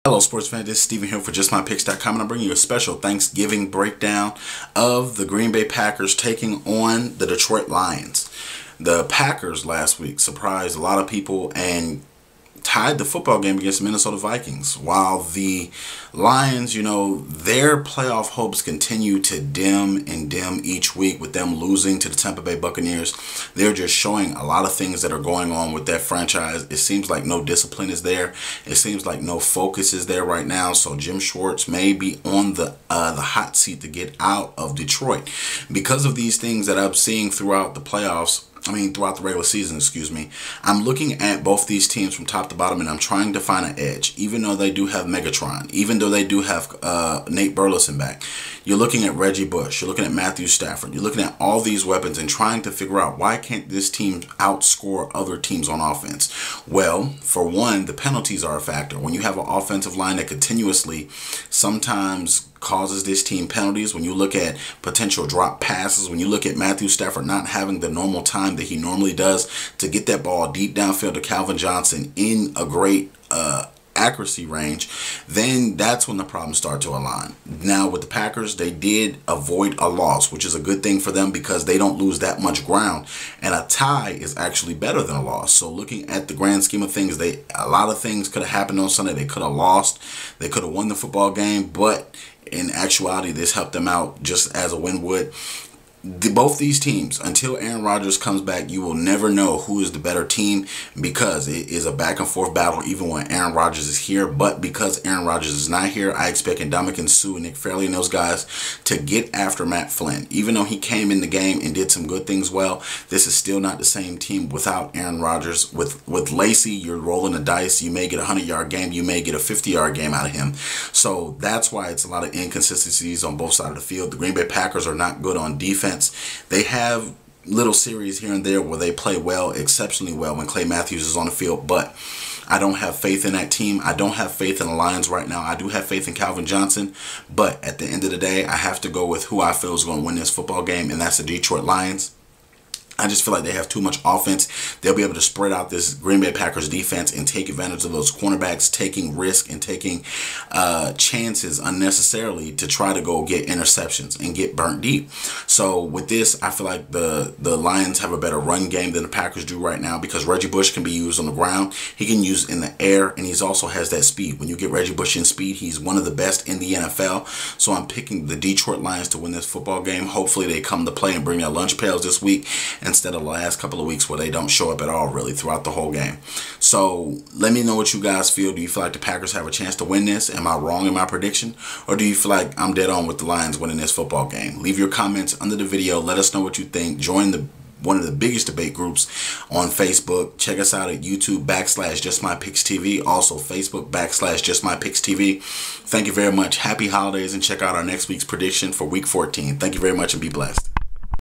Hello sports fans, this is Steven here for JustMyPicks.com, and I'm bringing you a special Thanksgiving breakdown of the Green Bay Packers taking on the Detroit Lions. The Packers last week surprised a lot of people and tied the football game against the Minnesota Vikings, while the Lions, their playoff hopes continue to dim and dim each week with them losing to the Tampa Bay Buccaneers. They're just showing a lot of things that are going on with that franchise. It seems like no discipline is there. It seems like no focus is there right now. So Jim Schwartz may be on the hot seat to get out of Detroit because of these things that I'm seeing throughout the playoffs. Throughout the regular season, excuse me. I'm looking at both these teams from top to bottom, and I'm trying to find an edge. Even though they do have Megatron, even though they do have Nate Burleson back, you're looking at Reggie Bush, you're looking at Matthew Stafford, you're looking at all these weapons and trying to figure out why can't this team outscore other teams on offense? Well, for one, the penalties are a factor. When you have an offensive line that continuously sometimes causes this team penalties, when you look at potential drop passes, when you look at Matthew Stafford not having the normal time that he normally does to get that ball deep downfield to Calvin Johnson in a great accuracy range, then that's when the problems start to align. Now with the Packers, they did avoid a loss, which is a good thing for them because they don't lose that much ground, and a tie is actually better than a loss. So looking at the grand scheme of things, a lot of things could have happened on Sunday. They could have lost, they could have won the football game, but in actuality, this helped them out just as a win would. Both these teams, until Aaron Rodgers comes back, you will never know who is the better team because it is a back and forth battle even when Aaron Rodgers is here. But because Aaron Rodgers is not here, I expect Ndamukong Suh and Nick Fairley and those guys to get after Matt Flynn. Even though he came in the game and did some good things well, this is still not the same team without Aaron Rodgers. With Lacy, you're rolling the dice. You may get a 100-yard game. You may get a 50-yard game out of him. So that's why it's a lot of inconsistencies on both sides of the field. The Green Bay Packers are not good on defense. They have little series here and there where they play well, exceptionally well when Clay Matthews is on the field, but I don't have faith in that team. I don't have faith in the Lions right now. I do have faith in Calvin Johnson, but at the end of the day, I have to go with who I feel is going to win this football game, and that's the Detroit Lions. I just feel like they have too much offense. They'll be able to spread out this Green Bay Packers defense and take advantage of those cornerbacks taking risk and taking chances unnecessarily to try to go get interceptions and get burnt deep. So with this, I feel like the Lions have a better run game than the Packers do right now because Reggie Bush can be used on the ground. He can use in the air, and he also has that speed. When you get Reggie Bush in speed, he's one of the best in the NFL. So I'm picking the Detroit Lions to win this football game. Hopefully they come to play and bring their lunch pails this week instead of the last couple of weeks where they don't show up at all really throughout the whole game. So let me know what you guys feel. Do you feel like the Packers have a chance to win this? Am I wrong in my prediction? Or do you feel like I'm dead on with the Lions winning this football game? Leave your comments under the video. Let us know what you think. Join one of the biggest debate groups on Facebook. Check us out at YouTube /JustMyPicksTV. Also Facebook /JustMyPicksTV. Thank you very much. Happy holidays, and check out our next week's prediction for week 14. Thank you very much and be blessed.